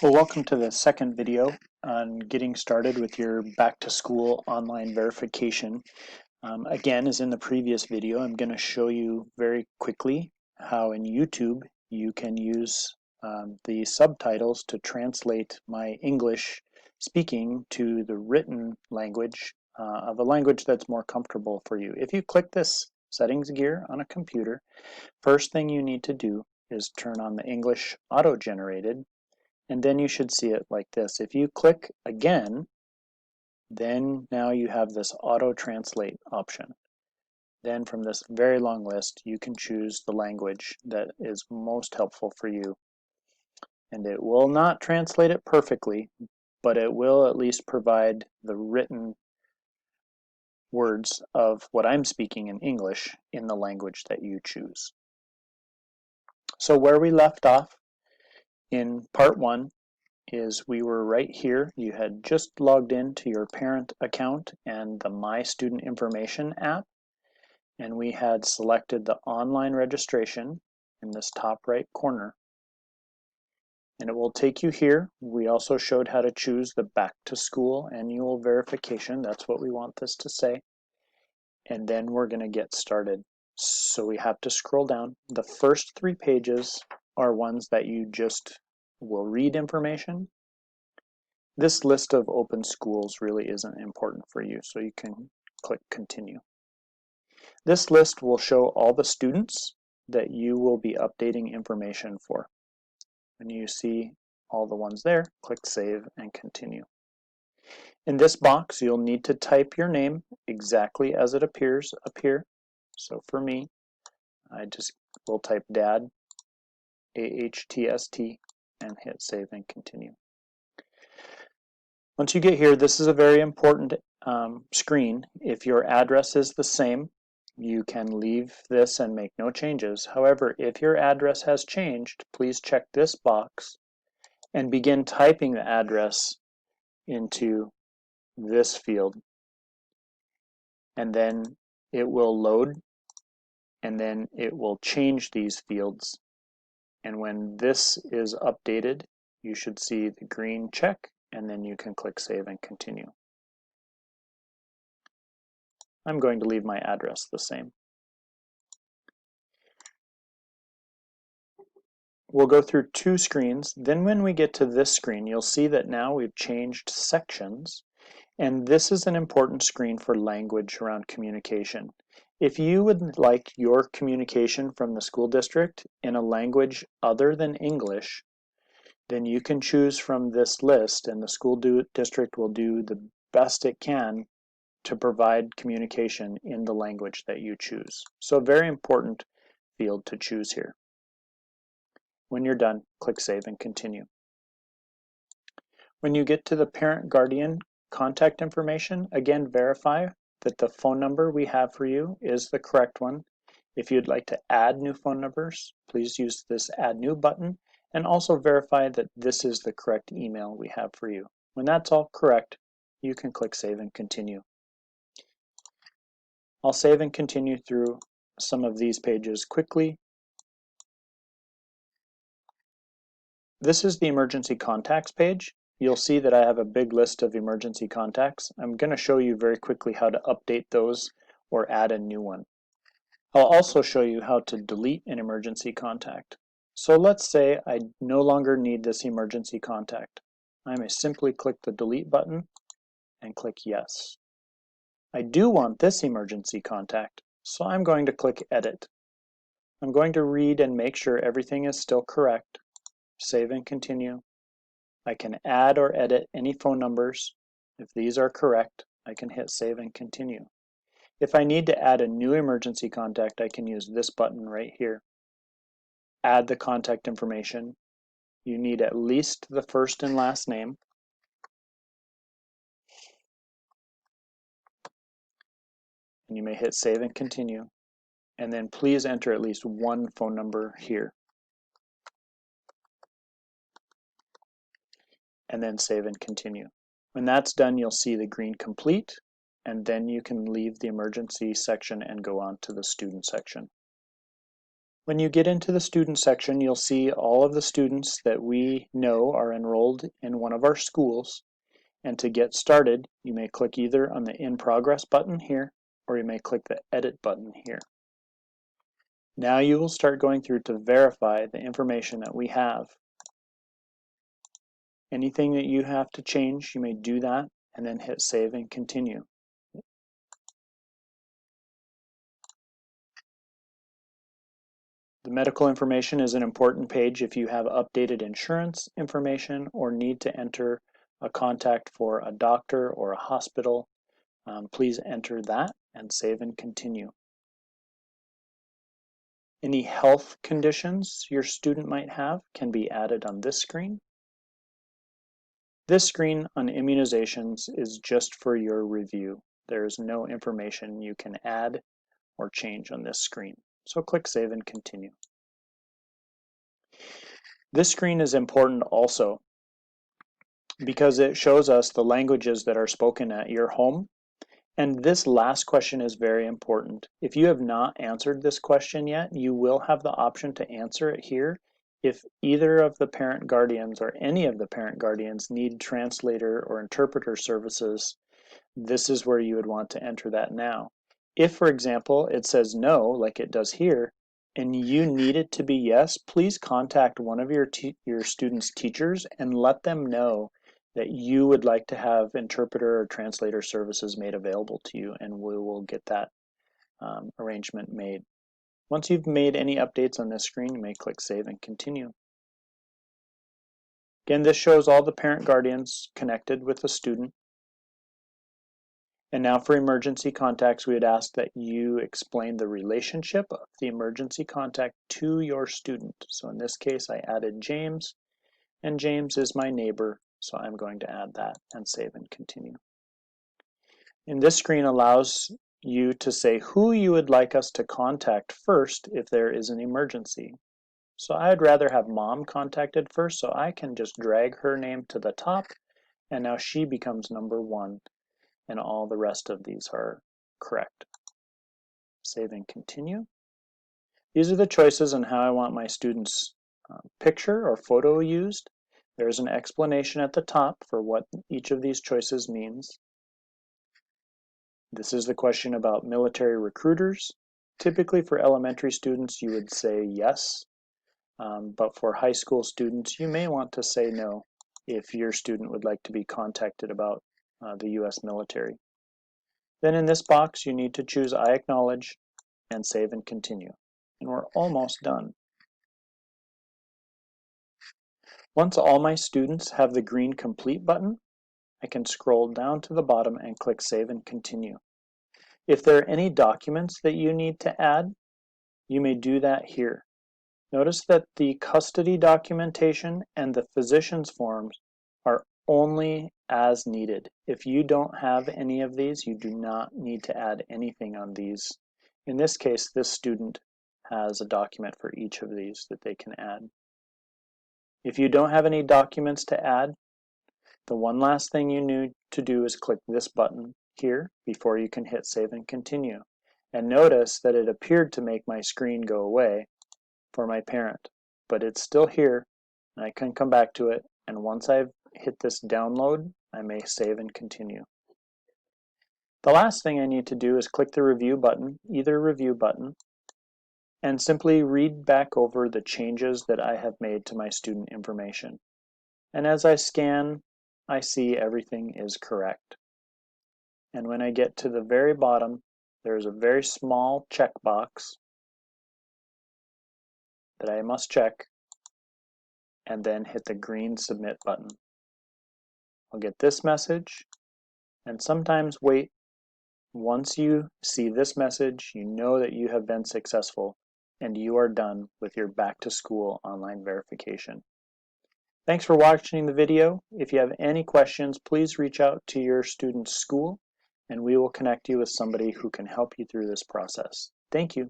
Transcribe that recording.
Well, welcome to the second video on getting started with your back to school online verification. Again, as in the previous video, I'm going to show you very quickly how in YouTube you can use the subtitles to translate my English speaking to the written language of a language that's more comfortable for you. If you click this settings gear on a computer, first thing you need to do is turn on the English auto-generated, and then you should see it like this. If you click again, then now you have this auto translate option. Then from this very long list, you can choose the language that is most helpful for you. And it will not translate it perfectly, but it will at least provide the written words of what I'm speaking in English in the language that you choose. So where we left off in part one is we were right here. You had just logged into your parent account and the My Student Information app, and we had selected the online registration in this top right corner. And it will take you here. We also showed how to choose the Back to School Annual Verification. That's what we want this to say. And then we're going to get started. So we have to scroll down. The first 3 pages are ones that you just will read information. This list of open schools really isn't important for you, so you can click continue. This list will show all the students that you will be updating information for. When you see all the ones there, click save and continue. In this box, you'll need to type your name exactly as it appears up here. So for me, I just will type Dad, AHTST, and hit save and continue. Once you get here, this is a very important screen. If your address is the same, you can leave this and make no changes. However, if your address has changed, please check this box and begin typing the address into this field. And then it will load, and then it will change these fields. And when this is updated, you should see the green check, and then you can click save and continue. I'm going to leave my address the same. We'll go through 2 screens. Then when we get to this screen, you'll see that now we've changed sections. And this is an important screen for language around communication. If you would like your communication from the school district in a language other than English, then you can choose from this list, and the school district will do the best it can to provide communication in the language that you choose. So a very important field to choose here. When you're done, click save and continue. When you get to the parent-guardian contact information, again verify that the phone number we have for you is the correct one. If you'd like to add new phone numbers, please use this add new button, and also verify that this is the correct email we have for you. When that's all correct, you can click save and continue. I'll save and continue through some of these pages quickly. This is the emergency contacts page. You'll see that I have a big list of emergency contacts. I'm going to show you very quickly how to update those or add a new one. I'll also show you how to delete an emergency contact. So let's say I no longer need this emergency contact. I may simply click the delete button and click yes. I do want this emergency contact, so I'm going to click edit. I'm going to read and make sure everything is still correct. Save and continue. I can add or edit any phone numbers. If these are correct, I can hit save and continue. If I need to add a new emergency contact, I can use this button right here. Add the contact information. You need at least the first and last name. And you may hit save and continue. And then please enter at least one phone number here. And then save and continue. When that's done, you'll see the green complete, and then you can leave the emergency section and go on to the student section. When you get into the student section, you'll see all of the students that we know are enrolled in one of our schools. And to get started, you may click either on the In Progress button here, or you may click the Edit button here. Now you will start going through to verify the information that we have. Anything that you have to change, you may do that and then hit Save and Continue. The medical information is an important page if you have updated insurance information or need to enter a contact for a doctor or a hospital. Please enter that and save and continue. Any health conditions your student might have can be added on this screen. This screen on immunizations is just for your review. There is no information you can add or change on this screen. So click Save and Continue. This screen is important also because it shows us the languages that are spoken at your home. And this last question is very important. If you have not answered this question yet, you will have the option to answer it here. If either of the parent guardians or any of the parent guardians need translator or interpreter services, this is where you would want to enter that now. If, for example, it says no, like it does here, and you need it to be yes, please contact one of your student's teachers and let them know that you would like to have interpreter or translator services made available to you, and we will get that arrangement made. Once you've made any updates on this screen, you may click Save and Continue. Again, this shows all the parent guardians connected with the student. And now for emergency contacts, we would ask that you explain the relationship of the emergency contact to your student. So in this case, I added James, and James is my neighbor, so I'm going to add that and save and continue. And this screen allows you to say who you would like us to contact first if there is an emergency. So I'd rather have Mom contacted first, so I can just drag her name to the top, and now she becomes number 1. And all the rest of these are correct. Save and continue. These are the choices on how I want my student's picture or photo used. There's an explanation at the top for what each of these choices means. This is the question about military recruiters. Typically for elementary students, you would say yes, but for high school students, you may want to say no if your student would like to be contacted about the U.S. military. Then in this box, you need to choose I acknowledge and save and continue. And we're almost done. Once all my students have the green complete button, I can scroll down to the bottom and click Save and Continue. If there are any documents that you need to add, you may do that here. Notice that the custody documentation and the physician's forms are only as needed. If you don't have any of these, you do not need to add anything on these. In this case, this student has a document for each of these that they can add. If you don't have any documents to add, the one last thing you need to do is click this button here before you can hit Save and Continue. And notice that it appeared to make my screen go away for my parent, but it's still here, and I can come back to it, and once I've hit this download, I may save and continue. The last thing I need to do is click the review button, either review button, and simply read back over the changes that I have made to my student information. And as I scan, I see everything is correct. And when I get to the very bottom, there's a very small checkbox that I must check, and then hit the green Submit button. I'll get this message, and sometimes wait. Once you see this message, you know that you have been successful and you are done with your back to school online verification. Thanks for watching the video. If you have any questions, please reach out to your student's school and we will connect you with somebody who can help you through this process. Thank you.